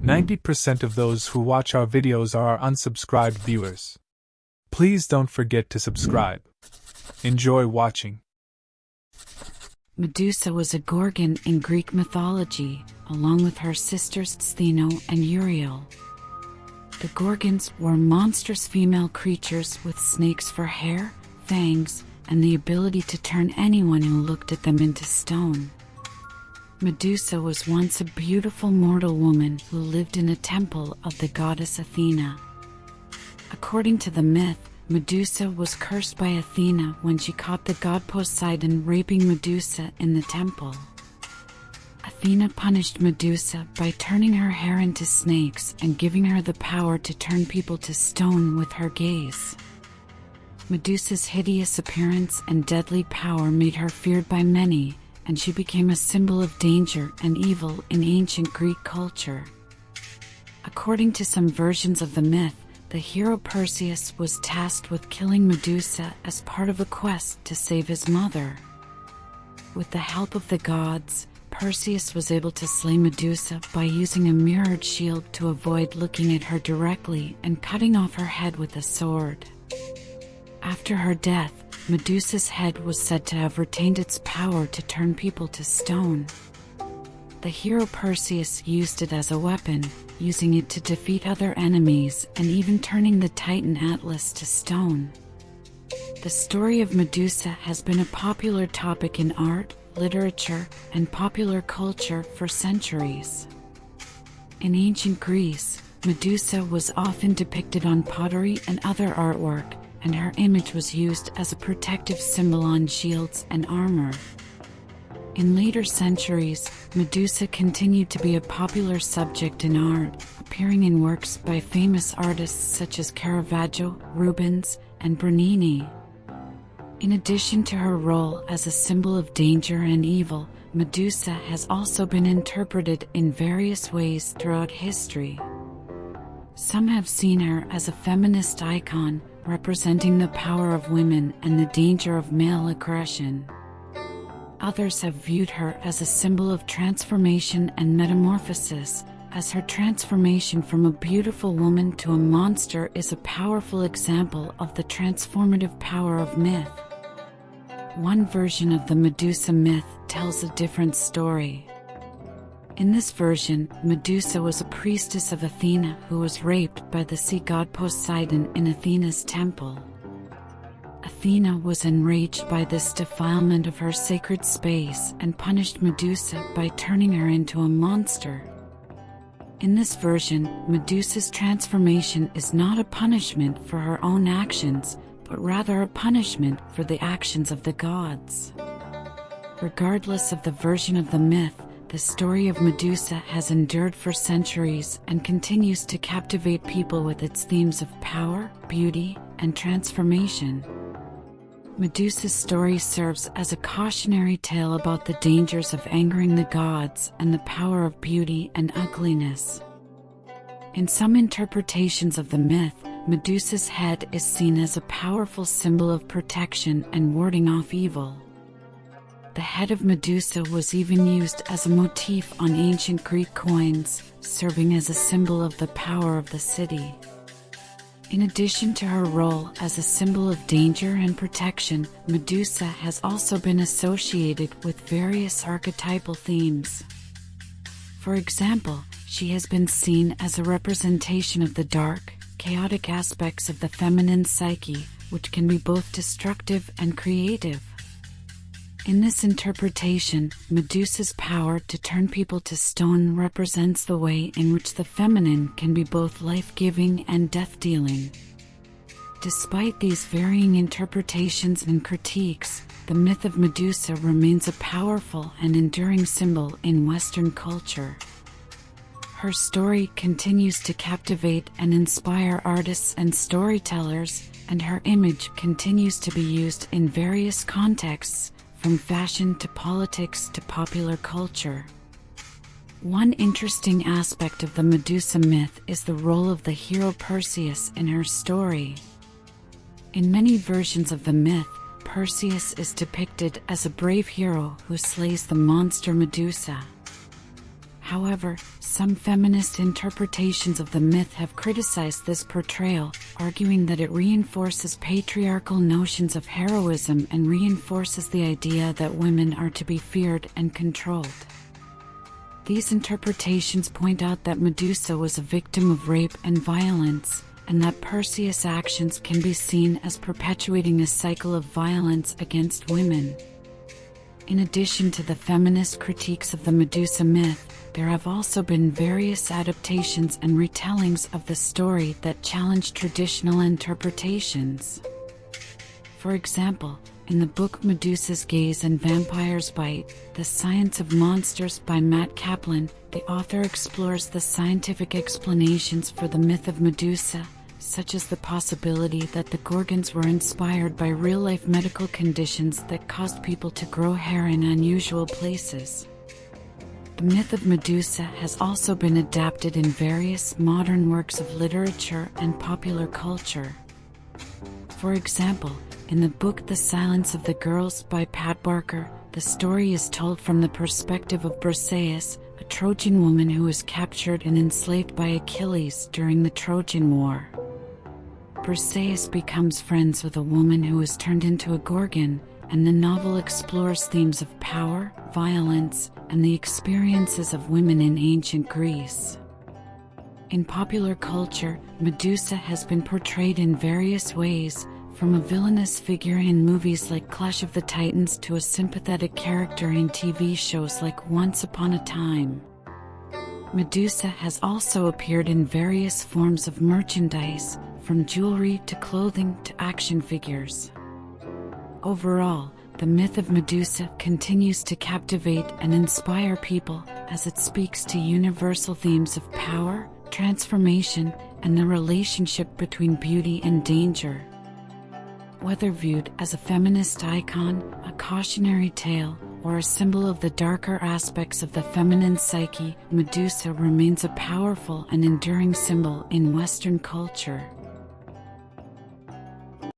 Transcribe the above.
90% of those who watch our videos are our unsubscribed viewers. Please don't forget to subscribe. Enjoy watching. Medusa was a Gorgon in Greek mythology, along with her sisters Stheno and Uriel. The Gorgons were monstrous female creatures with snakes for hair, fangs, and the ability to turn anyone who looked at them into stone. Medusa was once a beautiful mortal woman who lived in a temple of the goddess Athena. According to the myth, Medusa was cursed by Athena when she caught the god Poseidon raping Medusa in the temple. Athena punished Medusa by turning her hair into snakes and giving her the power to turn people to stone with her gaze. Medusa's hideous appearance and deadly power made her feared by many, and she became a symbol of danger and evil in ancient Greek culture. According to some versions of the myth, the hero Perseus was tasked with killing Medusa as part of a quest to save his mother. With the help of the gods, Perseus was able to slay Medusa by using a mirrored shield to avoid looking at her directly and cutting off her head with a sword. After her death, Medusa's head was said to have retained its power to turn people to stone. The hero Perseus used it as a weapon, using it to defeat other enemies and even turning the Titan Atlas to stone. The story of Medusa has been a popular topic in art, literature, and popular culture for centuries. In ancient Greece, Medusa was often depicted on pottery and other artwork, and her image was used as a protective symbol on shields and armor. In later centuries, Medusa continued to be a popular subject in art, appearing in works by famous artists such as Caravaggio, Rubens, and Bernini. In addition to her role as a symbol of danger and evil, Medusa has also been interpreted in various ways throughout history. Some have seen her as a feminist icon, representing the power of women and the danger of male aggression. Others have viewed her as a symbol of transformation and metamorphosis, as her transformation from a beautiful woman to a monster is a powerful example of the transformative power of myth. One version of the Medusa myth tells a different story. In this version, Medusa was a priestess of Athena who was raped by the sea god Poseidon in Athena's temple. Athena was enraged by this defilement of her sacred space and punished Medusa by turning her into a monster. In this version, Medusa's transformation is not a punishment for her own actions, but rather a punishment for the actions of the gods. Regardless of the version of the myth, the story of Medusa has endured for centuries and continues to captivate people with its themes of power, beauty, and transformation. Medusa's story serves as a cautionary tale about the dangers of angering the gods and the power of beauty and ugliness. In some interpretations of the myth, Medusa's head is seen as a powerful symbol of protection and warding off evil. The head of Medusa was even used as a motif on ancient Greek coins, serving as a symbol of the power of the city. In addition to her role as a symbol of danger and protection, Medusa has also been associated with various archetypal themes. For example, she has been seen as a representation of the dark, chaotic aspects of the feminine psyche, which can be both destructive and creative. In this interpretation, Medusa's power to turn people to stone represents the way in which the feminine can be both life-giving and death-dealing. Despite these varying interpretations and critiques, the myth of Medusa remains a powerful and enduring symbol in Western culture. Her story continues to captivate and inspire artists and storytellers, and her image continues to be used in various contexts, from fashion to politics to popular culture. One interesting aspect of the Medusa myth is the role of the hero Perseus in her story. In many versions of the myth, Perseus is depicted as a brave hero who slays the monster Medusa. However, some feminist interpretations of the myth have criticized this portrayal, arguing that it reinforces patriarchal notions of heroism and reinforces the idea that women are to be feared and controlled. These interpretations point out that Medusa was a victim of rape and violence, and that Perseus' actions can be seen as perpetuating a cycle of violence against women. In addition to the feminist critiques of the Medusa myth, there have also been various adaptations and retellings of the story that challenge traditional interpretations. For example, in the book Medusa's Gaze and Vampires Bite, The Science of Monsters by Matt Kaplan, the author explores the scientific explanations for the myth of Medusa, such as the possibility that the Gorgons were inspired by real-life medical conditions that caused people to grow hair in unusual places. The myth of Medusa has also been adapted in various modern works of literature and popular culture. For example, in the book The Silence of the Girls by Pat Barker, the story is told from the perspective of Perseus, a Trojan woman who was captured and enslaved by Achilles during the Trojan War. Perseus becomes friends with a woman who is turned into a Gorgon, and the novel explores themes of power, violence, and the experiences of women in ancient Greece. In popular culture, Medusa has been portrayed in various ways, from a villainous figure in movies like Clash of the Titans to a sympathetic character in TV shows like Once Upon a Time. Medusa has also appeared in various forms of merchandise, from jewelry to clothing to action figures. Overall, the myth of Medusa continues to captivate and inspire people as it speaks to universal themes of power, transformation, and the relationship between beauty and danger. Whether viewed as a feminist icon, a cautionary tale, or a symbol of the darker aspects of the feminine psyche, Medusa remains a powerful and enduring symbol in Western culture.